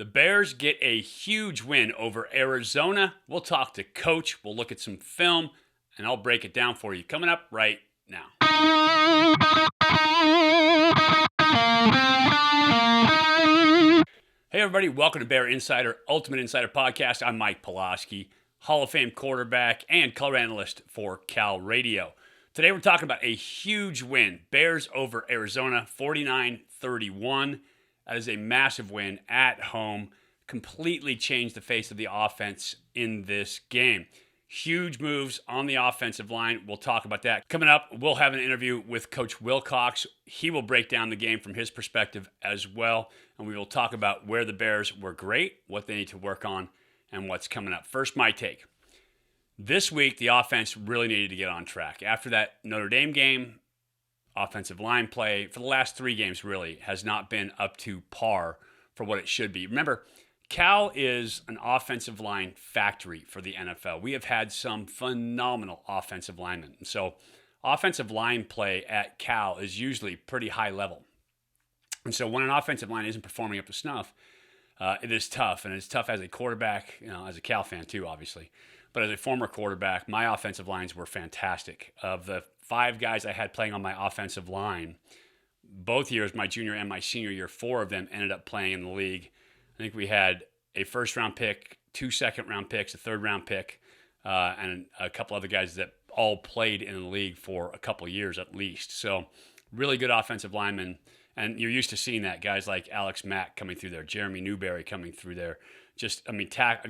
The Bears get a huge win over Arizona. We'll talk to Coach. We'll look at some film, and I'll break it down for you. Coming up right now. Hey, everybody. Welcome to Bear Insider, Ultimate Insider Podcast. I'm Mike Pawlawski, Hall of Fame quarterback and color analyst for Cal Radio. Today, we're talking about a huge win. Bears over Arizona, 49-31. That is a massive win at home. Completely changed the face of the offense in this game. Huge moves on the offensive line. We'll talk about that. Coming up, we'll have an interview with Coach Wilcox. He will break down the game from his perspective as well. And we will talk about where the Bears were great, what they need to work on, and what's coming up. First, my take. This week, the offense really needed to get on track. After that Notre Dame game, offensive line play for the last 3 games really has not been up to par for what it should be. Remember, Cal is an offensive line factory for the NFL. We have had some phenomenal offensive linemen. And so offensive line play at Cal is usually pretty high level. And so when an offensive line isn't performing up to snuff, it is tough. And it's tough as a quarterback, as a Cal fan too, obviously. But as a former quarterback, my offensive lines were fantastic. Of the 5 guys I had playing on my offensive line, both years, my junior and my senior year, 4 of them ended up playing in the league. I think we had a first-round pick, 2 second-round picks, a third-round pick, and a couple other guys that all played in the league for a couple of years at least. So really good offensive linemen. And you're used to seeing that. Guys like Alex Mack coming through there, Jeremy Newberry coming through there.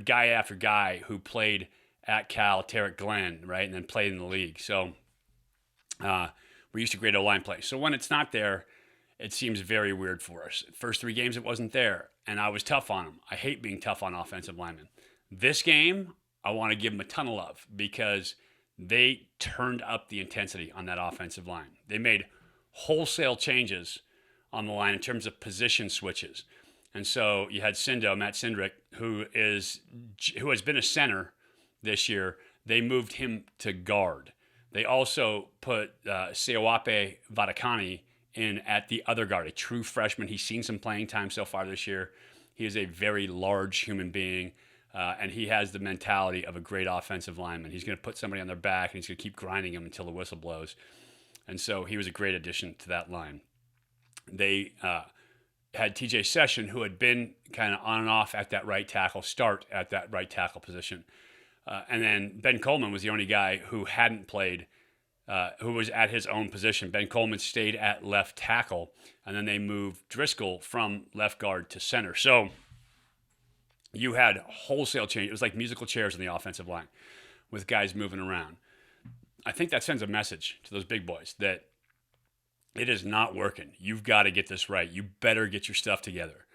Guy after guy who played at Cal, Tarek Glenn, right, and then played in the league. So we're used to great O-line play. So when it's not there, it seems very weird for us. First 3 games, it wasn't there, and I was tough on them. I hate being tough on offensive linemen. This game, I want to give them a ton of love because they turned up the intensity on that offensive line. They made wholesale changes on the line in terms of position switches. And so you had Matt Cindric, who has been a center this year. They moved him to guard. They also put Seowape Vadakani in at the other guard, a true freshman. He's seen some playing time so far this year. He is a very large human being, and he has the mentality of a great offensive lineman. He's going to put somebody on their back, and he's going to keep grinding them until the whistle blows. And so he was a great addition to that line. They had TJ Session, who had been kind of on and off at that right tackle, start at that right tackle position. And then Ben Coleman was the only guy who hadn't played, who was at his own position. Ben Coleman stayed at left tackle, and then they moved Driscoll from left guard to center. So you had wholesale change. It was like musical chairs in the offensive line with guys moving around. I think that sends a message to those big boys that it is not working. You've got to get this right. You better get your stuff together.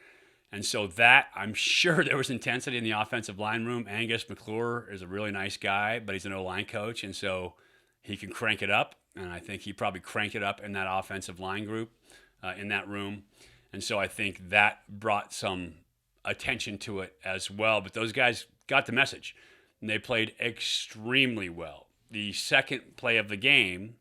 And so that, I'm sure there was intensity in the offensive line room. Angus McClure is a really nice guy, but he's an O-line coach, and so he can crank it up. And I think he probably cranked it up in that offensive line group, in that room. And so I think that brought some attention to it as well. But those guys got the message, and they played extremely well. The second play of the game,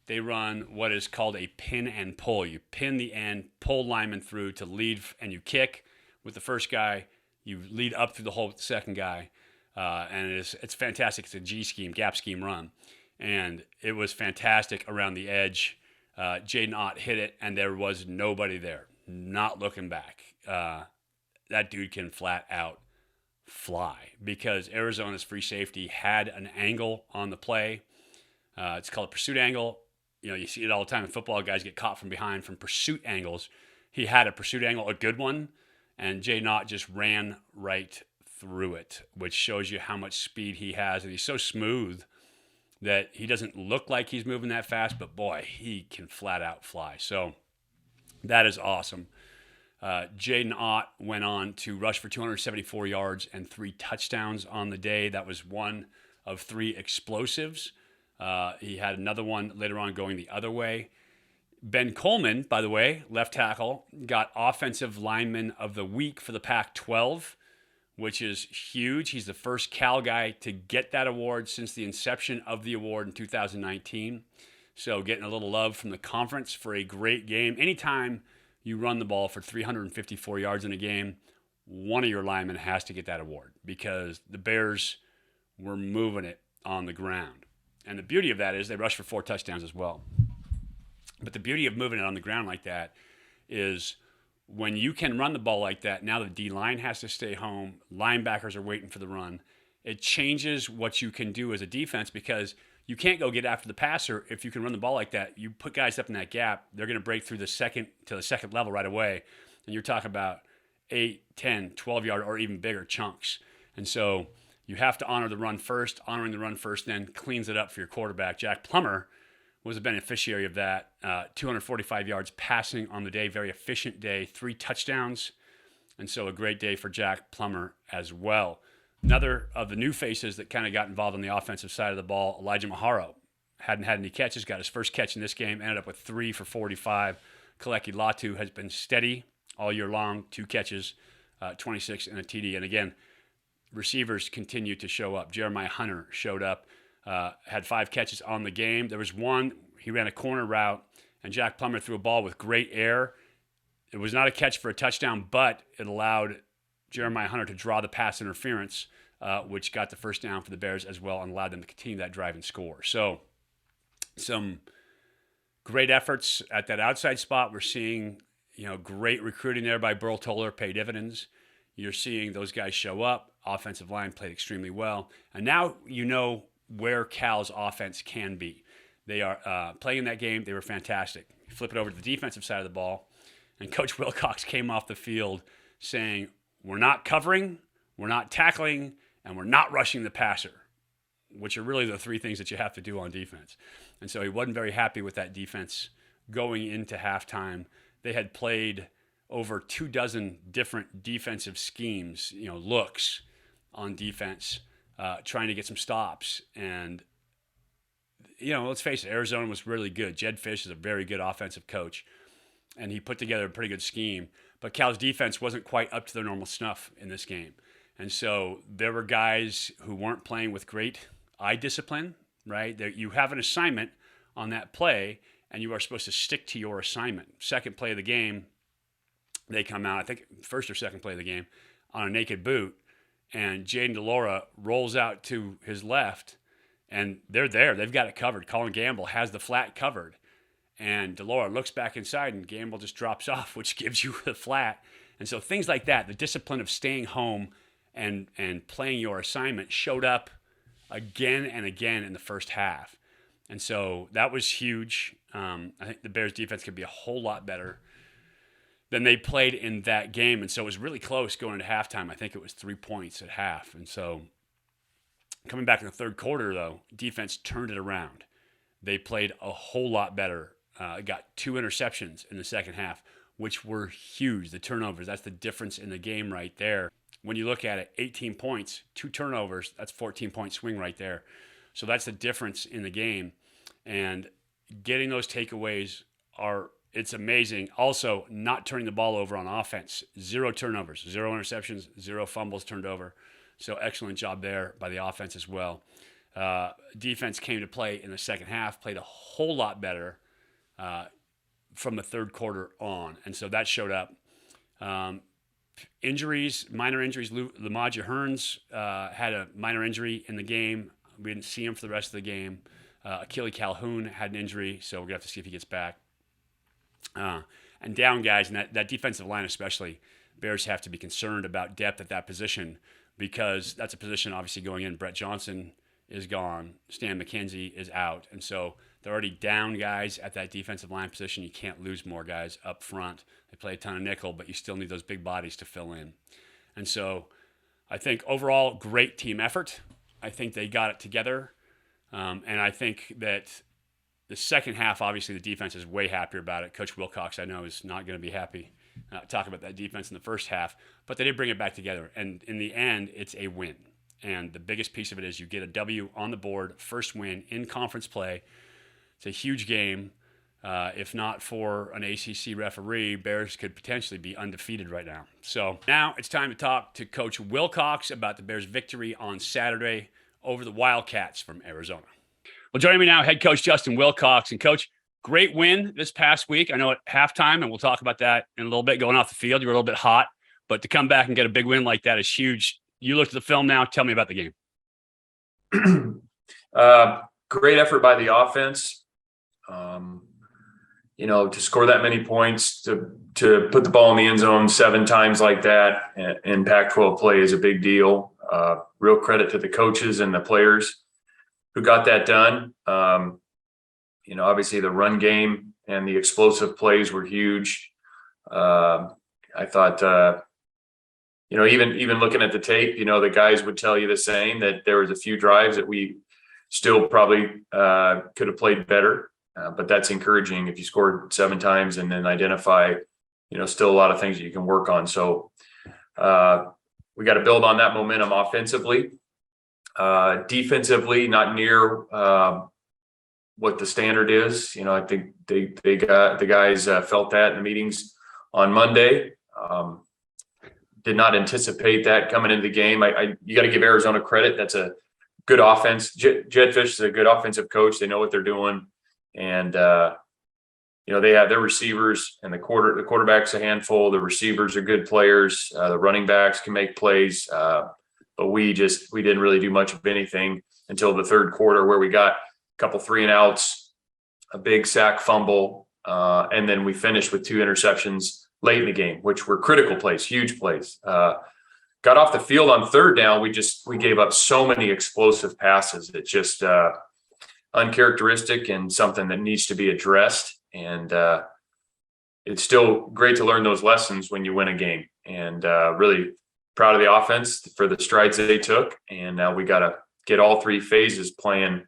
they run what is called a pin and pull. You pin the end, pull lineman through to lead, and you kick with the first guy. You lead up through the whole second guy, and it's fantastic. It's a G scheme, gap scheme run, and it was fantastic around the edge. Jaden Ott hit it, and there was nobody there. Not looking back. That dude can flat out fly because Arizona's free safety had an angle on the play. It's called a pursuit angle. You see it all the time in football. Guys get caught from behind from pursuit angles. He had a pursuit angle, a good one, and Jay Knott just ran right through it, which shows you how much speed he has. And he's so smooth that he doesn't look like he's moving that fast, but boy, he can flat out fly. So that is awesome. Jaden Ott went on to rush for 274 yards and 3 touchdowns on the day. That was one of 3 explosives. He had another one later on going the other way. Ben Coleman, by the way, left tackle, got Offensive Lineman of the Week for the Pac-12, which is huge. He's the first Cal guy to get that award since the inception of the award in 2019. So getting a little love from the conference for a great game. Anytime you run the ball for 354 yards in a game, one of your linemen has to get that award because the Bears were moving it on the ground. And the beauty of that is they rushed for 4 touchdowns as well. But the beauty of moving it on the ground like that is when you can run the ball like that, now the D-line has to stay home, linebackers are waiting for the run. It changes what you can do as a defense because you can't go get after the passer if you can run the ball like that. You put guys up in that gap, they're going to break through the second level right away. And you're talking about 8, 10, 12-yard or even bigger chunks. And so you have to honor the run first. Honoring the run first then cleans it up for your quarterback. Jack Plummer was a beneficiary of that. 245 yards passing on the day, very efficient day, 3 touchdowns. And so a great day for Jack Plummer as well. Another of the new faces that kind of got involved on the offensive side of the ball, Elijah Maharo. Hadn't had any catches, got his first catch in this game, ended up with 3 for 45. Kaleki Latu has been steady all year long, 2 catches, 26 and a TD. And again, receivers continue to show up. Jeremiah Hunter showed up, had 5 catches on the game. There was one, he ran a corner route, and Jack Plummer threw a ball with great air. It was not a catch for a touchdown, but it allowed Jeremiah Hunter to draw the pass interference, which got the first down for the Bears as well and allowed them to continue that drive and score. So some great efforts at that outside spot. We're seeing, great recruiting there by Burl Toller pay dividends. You're seeing those guys show up. Offensive line played extremely well. And now you know where Cal's offense can be. They are playing that game. They were fantastic. You flip it over to the defensive side of the ball, and Coach Wilcox came off the field saying, we're not covering, we're not tackling, and we're not rushing the passer, which are really the 3 things that you have to do on defense. And so he wasn't very happy with that defense going into halftime. They had played over 24 different defensive schemes, looks on defense, trying to get some stops. And, let's face it, Arizona was really good. Jed Fish is a very good offensive coach, and he put together a pretty good scheme. But Cal's defense wasn't quite up to their normal snuff in this game. And so there were guys who weren't playing with great eye discipline, right? You have an assignment on that play, and you are supposed to stick to your assignment. Second play of the game, they come out, I think first or second play of the game, on a naked boot, and Jaden DeLaura rolls out to his left, and they're there. They've got it covered. Colin Gamble has the flat covered. And DeLaura looks back inside, and Gamble just drops off, which gives you the flat. And so things like that, the discipline of staying home and playing your assignment showed up again and again in the first half. And so that was huge. I think the Bears defense could be a whole lot better than they played in that game. And so it was really close going into halftime. I think it was 3 points at half. And so coming back in the third quarter, though, defense turned it around. They played a whole lot better. Got 2 interceptions in the second half, which were huge. The turnovers, that's the difference in the game right there. When you look at it, 18 points, 2 turnovers, that's 14-point swing right there. So that's the difference in the game. And getting those takeaways it's amazing. Also, not turning the ball over on offense. 0 turnovers, 0 interceptions, 0 fumbles turned over. So excellent job there by the offense as well. Defense came to play in the second half, played a whole lot better from the third quarter on. And so that showed up. Injuries, minor injuries. Lamaja Hearns had a minor injury in the game. We didn't see him for the rest of the game. Achille Calhoun had an injury, so we're going to have to see if he gets back. And down guys, and that defensive line especially, Bears have to be concerned about depth at that position because that's a position obviously going in. Brett Johnson is gone. Stan McKenzie is out. And so they're already down guys at that defensive line position. You can't lose more guys up front. They play a ton of nickel, but you still need those big bodies to fill in. And so I think overall, great team effort. I think they got it together. And I think that the second half, obviously, the defense is way happier about it. Coach Wilcox, I know, is not going to be happy talking about that defense in the first half, but they did bring it back together. And in the end, it's a win. And the biggest piece of it is you get a W on the board, first win in conference play. It's a huge game. If not for an ACC referee, Bears could potentially be undefeated right now. So now it's time to talk to Coach Wilcox about the Bears' victory on Saturday over the Wildcats from Arizona. Well, joining me now, head coach Justin Wilcox. And Coach, great win this past week. I know at halftime, and we'll talk about that in a little bit, going off the field, you were a little bit hot but to come back and get a big win like that is huge. You looked at the film now. Tell me about the game. Great effort by the offense. To score that many points, to put the ball in the end zone 7 times like that in Pac-12 play is a big deal. Real credit to the coaches and the players who got that done. Obviously the run game and the explosive plays were huge. I thought, even looking at the tape, the guys would tell you the same, that there was a few drives that we still probably could have played better. But that's encouraging if you scored 7 times and then identify, still a lot of things that you can work on. So we got to build on that momentum offensively. Defensively, not near what the standard is. I think the guys felt that in the meetings on Monday. Did not anticipate that coming into the game. You got to give Arizona credit. That's a good offense. Jed Fish is a good offensive coach. They know what they're doing. And, they have their receivers, and the quarterback's a handful. The receivers are good players. The running backs can make plays. But we didn't really do much of anything until the third quarter, where we got a couple 3-and-outs, a big sack fumble. And then we finished with 2 interceptions late in the game, which were critical plays, huge plays. Got off the field on third down. We gave up so many explosive passes. It's just, uncharacteristic and something that needs to be addressed. And it's still great to learn those lessons when you win a game. And really proud of the offense for the strides they took. And now we got to get all 3 phases playing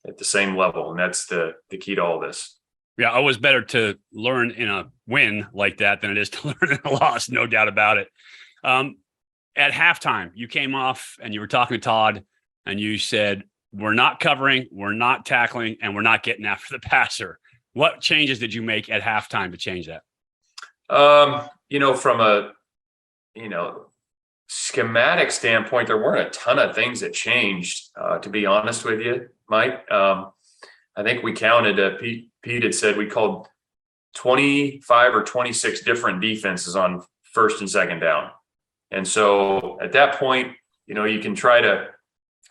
at the same level. And that's the key to all this. Yeah, always better to learn in a win like that than it is to learn in a loss, no doubt about it. At halftime, you came off and you were talking to Todd, and you said, we're not covering, we're not tackling, and we're not getting after the passer. What changes did you make at halftime to change that? From a, schematic standpoint, there weren't a ton of things that changed, to be honest with you, Mike. I think we counted, Pete had said we called 25 or 26 different defenses on first and second down. And so at that point, you can try to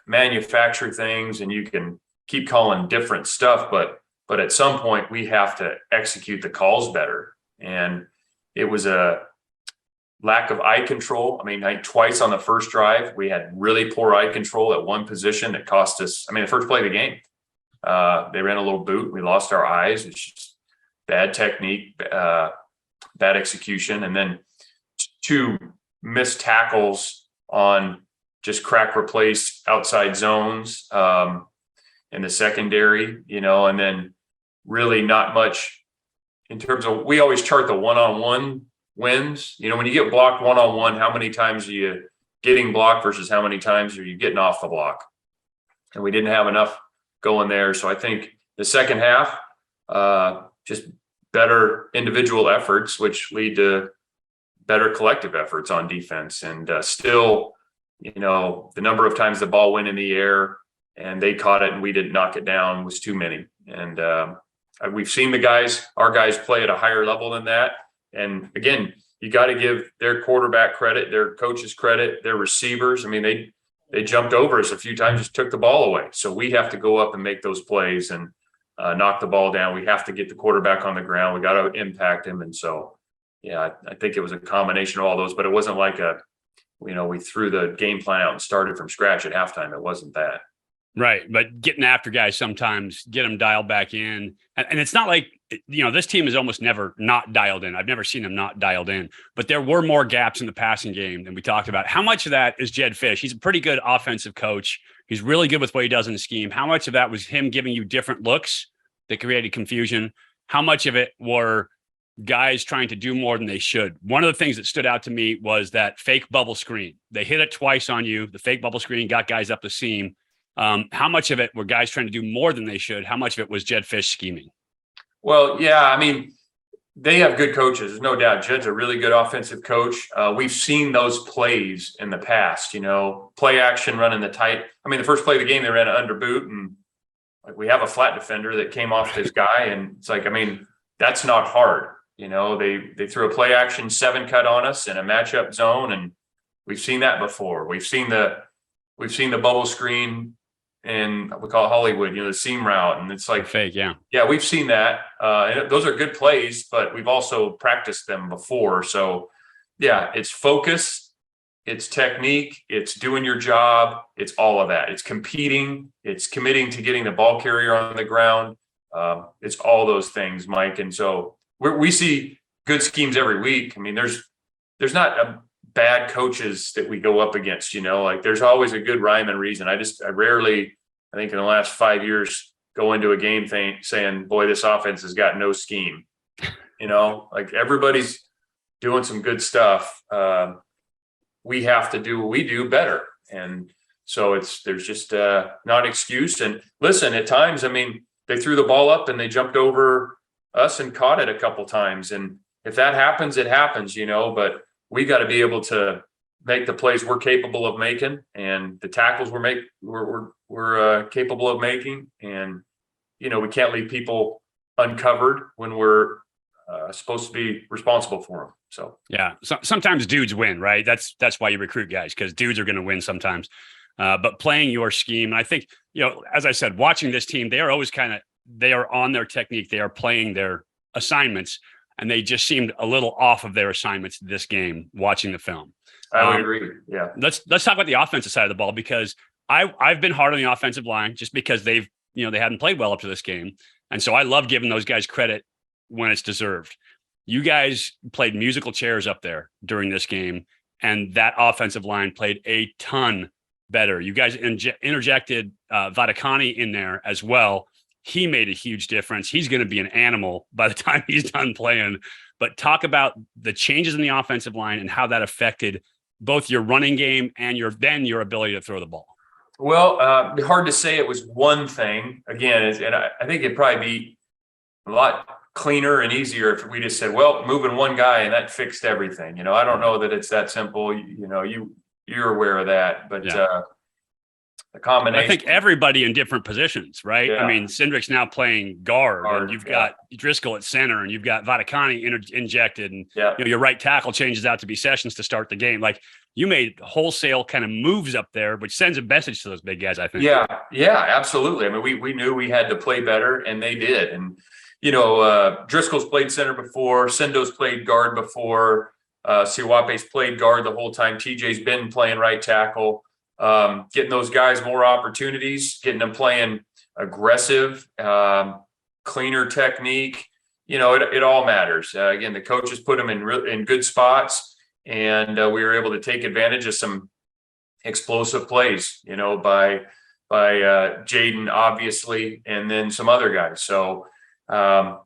manufacture things and you can keep calling different stuff, but at some point we have to execute the calls better. And it was a lack of eye control. Twice on the first drive, we had really poor eye control at one position that cost us, the first play of the game. They ran a little boot. We lost our eyes. It's just bad technique, bad execution. And then 2 missed tackles on just crack replace outside zones in the secondary, and then really not much in terms of, we always chart the one-on-one wins. When you get blocked one-on-one, how many times are you getting blocked versus how many times are you getting off the block? And we didn't have enough going there. So I think the second half, just better individual efforts, which lead to better collective efforts on defense. And still, the number of times the ball went in the air and they caught it and we didn't knock it down was too many. And we've seen our guys play at a higher level than that. And again, you got to give their quarterback credit, their coaches credit, their receivers. They jumped over us a few times, just took the ball away. So we have to go up and make those plays and knock the ball down. We have to get the quarterback on the ground. We got to impact him. And so, yeah, I think it was a combination of all those, but it wasn't like we threw the game plan out and started from scratch at halftime. It wasn't that. Right. But getting after guys sometimes, get them dialed back in. And it's not like, this team is almost never not dialed in. I've never seen them not dialed in, but there were more gaps in the passing game than we talked about. How much of that is Jed Fish? He's a pretty good offensive coach. He's really good with what he does in the scheme. How much of that was him giving you different looks that created confusion? How much of it were guys trying to do more than they should? One of the things that stood out to me was that fake bubble screen. They hit it twice on you. The fake bubble screen got guys up the seam. How much of it were guys trying to do more than they should? How much of it was Jed Fish scheming? Well, yeah, they have good coaches. There's no doubt. Jed's a really good offensive coach. We've seen those plays in the past, play action, running the tight. The first play of the game, they ran an under boot and we have a flat defender that came off this guy. And it's that's not hard. They threw a play action 7 cut on us in a matchup zone, and we've seen that before. We've seen the bubble screen, and we call it Hollywood, the seam route, and it's like fake, yeah. Yeah, we've seen that. And those are good plays, but we've also practiced them before. So, yeah, it's focus, it's technique, it's doing your job, it's all of that. It's competing, it's committing to getting the ball carrier on the ground. It's all those things, Mike. And so we see good schemes every week. I mean, there's not a bad coaches that we go up against, like there's always a good rhyme and reason. I rarely, I think in the last 5 years, go into a game saying, boy, this offense has got no scheme. Like everybody's doing some good stuff. We have to do what we do better. And so there's just not an excuse. And listen, at times, I mean, they threw the ball up and they jumped over us and caught it a couple times. And if that happens, it happens, but we got to be able to make the plays we're capable of making, and the tackles we're capable of making. And, we can't leave people uncovered when we're supposed to be responsible for them. So, yeah, sometimes dudes win, right? That's why you recruit guys, because dudes are going to win sometimes. But playing your scheme, and I think, as I said, watching this team, they are always they are on their technique. They are playing their assignments, and they just seemed a little off of their assignments this game, watching the film. I would agree. Yeah. Let's talk about the offensive side of the ball, because I've been hard on the offensive line just because they hadn't played well up to this game. And so I love giving those guys credit when it's deserved. You guys played musical chairs up there during this game, and that offensive line played a ton better. You guys interjected Vaticani in there as well. He made a huge difference. He's going to be an animal by the time he's done playing. But talk about the changes in the offensive line and how that affected both your running game and your ability to throw the ball. Well, hard to say it was one thing. Again, and I think it'd probably be a lot cleaner and easier if we just said, well, moving one guy and that fixed everything. I don't know that it's that simple. You're aware of that, but yeah. The combination. I think everybody in different positions, right? Yeah. I mean, Cindric's now playing guard, and you've got Driscoll at center, and you've got Vaticani injected, and your right tackle changes out to be Sessions to start the game. Like, you made wholesale kind of moves up there, which sends a message to those big guys, I think. Yeah, absolutely. I mean, we knew we had to play better, and they did. And Driscoll's played center before, Sendo's played guard before, Siwape's played guard the whole time. TJ's been playing right tackle. Getting those guys more opportunities, getting them playing aggressive, cleaner technique. It all matters. Again, the coaches put them in good spots, and we were able to take advantage of some explosive plays, by Jaden, obviously, and then some other guys. So I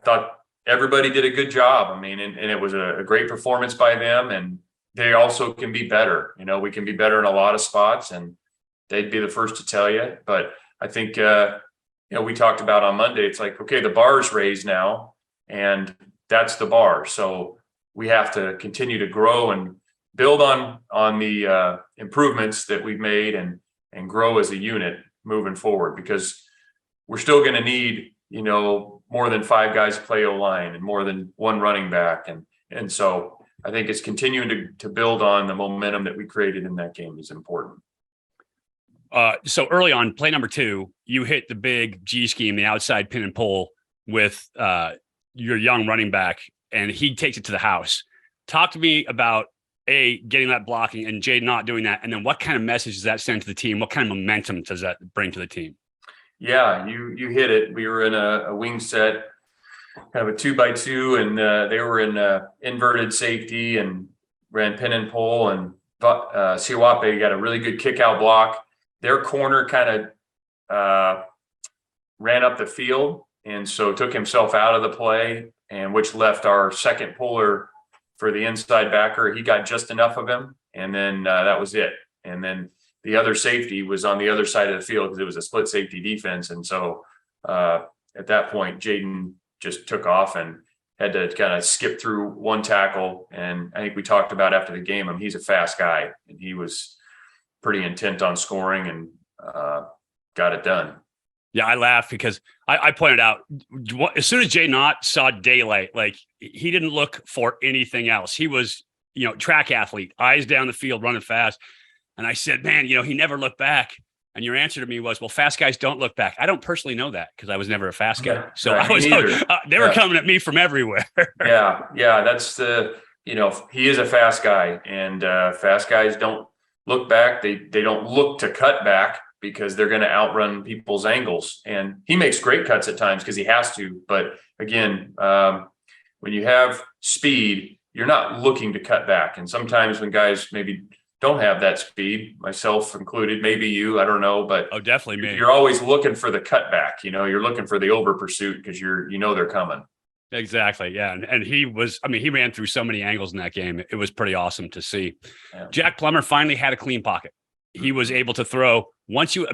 thought everybody did a good job. I mean, and it was a great performance by them, and they also can be better. We can be better in a lot of spots, and they'd be the first to tell you. But I think, we talked about on Monday, it's like, okay, the bar's raised now, and that's the bar. So we have to continue to grow and build on the improvements that we've made, and grow as a unit moving forward, because we're still going to need, more than 5 guys to play O-line and more than one running back. And so I think it's continuing to build on the momentum that we created in that game is important. So early on, play number 2, you hit the big G scheme, the outside pin and pull with your young running back, and he takes it to the house. Talk to me about getting that blocking and Jade not doing that, and then what kind of message does that send to the team? What kind of momentum does that bring to the team? Yeah, you hit it. We were in a wing set, kind of a 2x2, and they were in inverted safety and ran pin and pull, and Siwape got a really good kick out block. Their corner kind of ran up the field, and so took himself out of the play, and which left our second puller for the inside backer. He got just enough of him, and then that was it. And then the other safety was on the other side of the field because it was a split safety defense. And so at that point, Jaden just took off and had to kind of skip through one tackle. And I think we talked about after the game, he's a fast guy, and he was pretty intent on scoring, and got it done. Yeah, I laugh because I pointed out as soon as Jay Knott saw daylight, like he didn't look for anything else. He was, track athlete, eyes down the field, running fast. And I said, man, he never looked back. And your answer to me was, well, fast guys don't look back. I don't personally know that because I was never a fast guy. So right, I was, they were coming at me from everywhere. Yeah. That's he is a fast guy, and fast guys don't look back. They don't look to cut back because they're going to outrun people's angles. And he makes great cuts at times because he has to. But again, when you have speed, you're not looking to cut back. And sometimes when guys maybe don't have that speed, myself included, maybe you, I don't know, but definitely me. You're always looking for the cutback. You're looking for the over pursuit because they're coming. Exactly. Yeah. And he ran through so many angles in that game. It was pretty awesome to see. Yeah. Jack Plummer finally had a clean pocket. He was able to throw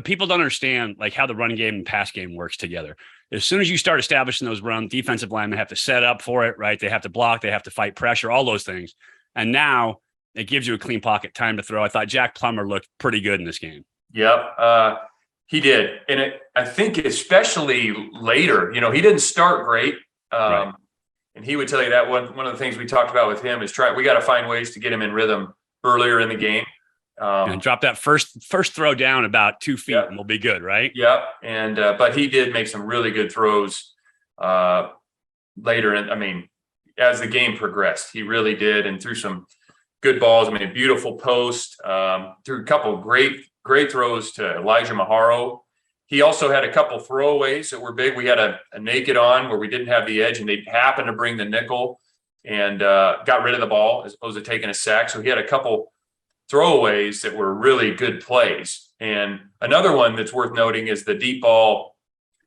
people don't understand like how the running game and pass game works together. As soon as you start establishing those runs, defensive linemen have to set up for it, right? They have to block, they have to fight pressure, all those things. And now it gives you a clean pocket, time to throw. I thought Jack Plummer looked pretty good in this game. Yep. He did. And I think especially later, he didn't start great. Right. And he would tell you that one of the things we talked about with him is we got to find ways to get him in rhythm earlier in the game. And drop that first throw down about 2 feet and we'll be good, right? Yep. And but he did make some really good throws later. And as the game progressed, he really did, and threw some good balls. Beautiful post, threw a couple of great throws to Elijah Maharo. He also had a couple throwaways that were big. We had a naked on where we didn't have the edge, and they happened to bring the nickel and got rid of the ball as opposed to taking a sack. So he had a couple throwaways that were really good plays. And another one that's worth noting is the deep ball,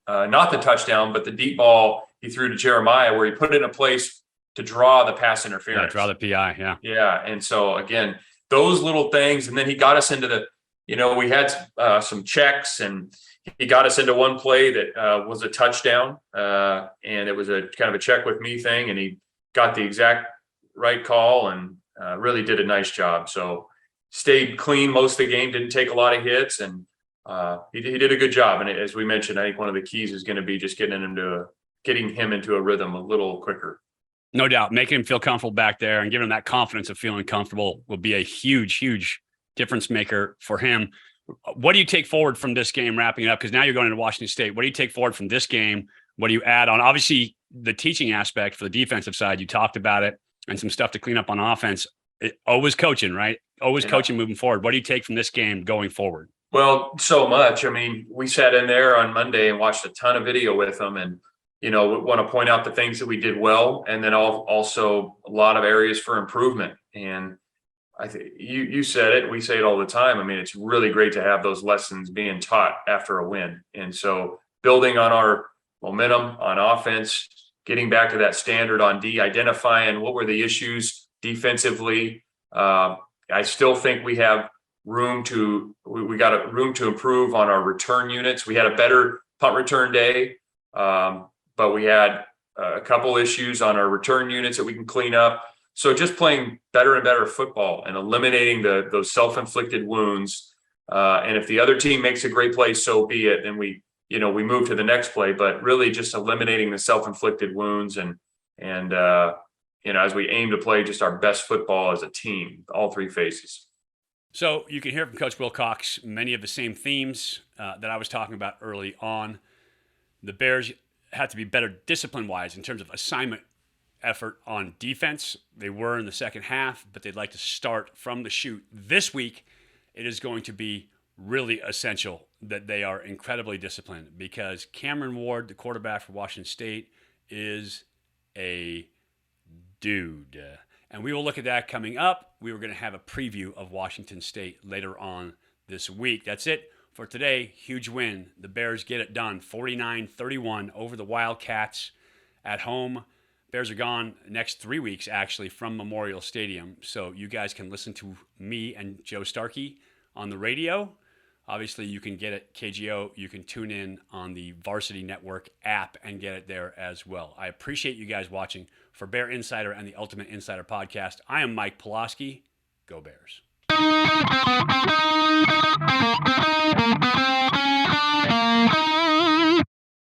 not the touchdown, but the deep ball he threw to Jeremiah, where he put it in a place to draw the pass interference. Yeah, draw the PI, yeah. Yeah, and so, again, those little things. And then he got us into we had some checks, and he got us into one play that was a touchdown. And it was a kind of a check with me thing, and he got the exact right call and really did a nice job. So stayed clean most of the game, didn't take a lot of hits, and he did a good job. And as we mentioned, I think one of the keys is going to be just getting him into a rhythm a little quicker. No doubt. Making him feel comfortable back there and giving him that confidence of feeling comfortable will be a huge, huge difference maker for him. What do you take forward from this game, wrapping it up? Because now you're going into Washington State. What do you take forward from this game? What do you add on? Obviously, the teaching aspect for the defensive side, you talked about it, and some stuff to clean up on offense. Always coaching, right? Always coaching moving forward. What do you take from this game going forward? Well, so much. We sat in there on Monday and watched a ton of video with them, and we want to point out the things that we did well, and then also a lot of areas for improvement. And I think you said it, we say it all the time. It's really great to have those lessons being taught after a win. And so building on our momentum on offense, getting back to that standard on D, identifying what were the issues defensively. I still think we have room to improve on our return units. We had a better punt return day, but we had a couple issues on our return units that we can clean up. So just playing better and better football and eliminating those self-inflicted wounds. And if the other team makes a great play, so be it. Then we move to the next play, but really just eliminating the self-inflicted wounds and as we aim to play just our best football as a team, all three phases. So you can hear from Coach Wilcox many of the same themes that I was talking about early on. The Bears had to be better discipline-wise in terms of assignment effort on defense. They were in the second half, but they'd like to start from the chute. This week, it is going to be really essential that they are incredibly disciplined because Cameron Ward, the quarterback for Washington State, is a dude. And we will look at that coming up. We were going to have a preview of Washington State later on this week. That's it for today. Huge win. The Bears get it done. 49-31 over the Wildcats at home. Bears are gone next 3 weeks, actually, from Memorial Stadium. So you guys can listen to me and Joe Starkey on the radio. Obviously, you can get it KGO. You can tune in on the Varsity Network app and get it there as well. I appreciate you guys watching. For Bear Insider and the Ultimate Insider Podcast, I am Mike Pawlawski. Go Bears.